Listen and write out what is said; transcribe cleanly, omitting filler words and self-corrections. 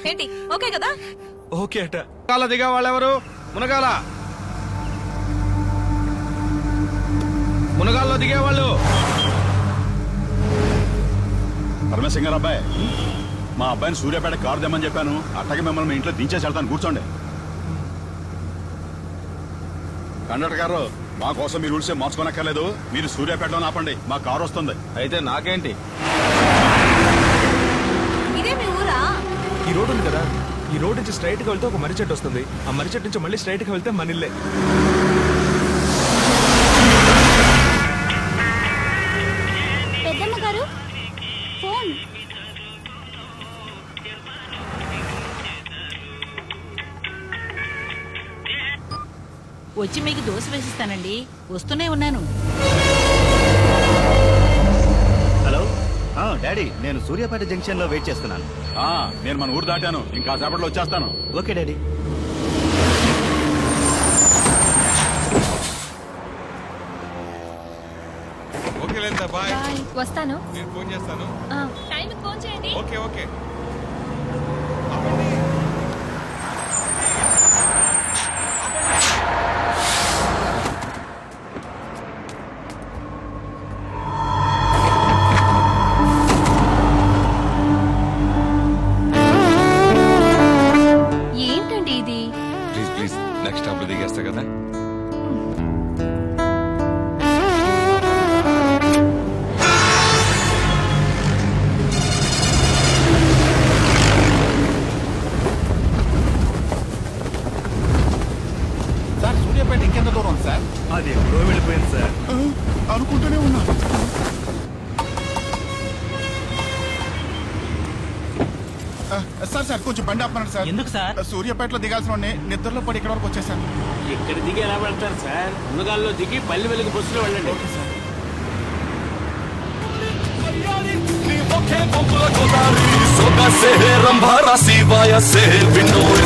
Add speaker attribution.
Speaker 1: ఏంటి ఓకే కదా?
Speaker 2: ఓకే అట.
Speaker 3: కాల దిగా వాళ్ళెవరు? మునగాల్లో దిగేవాళ్ళు.
Speaker 4: పరమేశ్వర గారు అబ్బాయి, మా అబ్బాయిని సూర్యాపేట కారు తెమ్మని చెప్పాను. అట్టగే మిమ్మల్ని మీ ఇంట్లో దించేసి వెళ్తాను, కూర్చోండి. కండక్టర్ గారు, మా కోసం మీ రూల్స్ మార్చుకోనక్కర్లేదు. మీరు సూర్యాపేటలో ఆపండి, మా కారు వస్తుంది.
Speaker 3: అయితే నాకేంటి?
Speaker 1: ఇదే మీ ఊరా?
Speaker 2: ఈ రోడ్ ఉంది కదా, ఈ రోడ్ నుంచి స్ట్రైట్ గా వెళ్తే ఒక మర్రి చెట్టు వస్తుంది. ఆ మర్రి చెట్టు నుంచి మళ్ళీ స్ట్రైట్ గా వెళ్తే మన ఇల్లే.
Speaker 5: పెద్దమ్మ గారు ఫోన్.
Speaker 6: వచ్చి మీకు దోశ వేసిస్తానండి, వస్తూనే ఉన్నాను.
Speaker 7: హలో డాడీ, నేను సూర్యాపేట జంక్షన్ లో వెయిట్ చేస్తున్నాను.
Speaker 4: నేను మన ఊరు దాటాను, ఇంకా సేపట్లో వచ్చేస్తాను.
Speaker 7: Okay daddy.
Speaker 3: ఓకే లేదా, బాయ్.
Speaker 5: వస్తాను.
Speaker 3: నేను ఫోన్ చేస్తాను.
Speaker 1: టైంకి ఫోన్ చేయండి.
Speaker 3: Okay okay.
Speaker 5: ఏంటండి ఇది?
Speaker 3: ప్లీజ్ ప్లీజ్, నెక్స్ట్ స్టాప్ లో దిగేస్తా కదా.
Speaker 7: సార్, సూర్యాపేట ఇంకెంత దూరం సార్?
Speaker 2: అది ఎప్పుడో వెళ్ళిపోయింది సార్.
Speaker 7: అనుకుంటూనే ఉన్నా. సార్ కొంచెం బండి ఆపమన్నాడు సార్.
Speaker 8: ఎందుకు సార్?
Speaker 7: సూర్యాపేటలో దిగాల్సిన వాడిని నిద్రలో పడి ఇక్కడ వరకు వచ్చేసాను.
Speaker 8: ఇక్కడ దిగి ఎలా వెళ్తారు సార్? మునగాల్లో దిగి పల్లి వెలుగు బస్సులో వెళ్ళండి.
Speaker 7: Okay sir.
Speaker 9: రంభారా శివాయ సే వినోద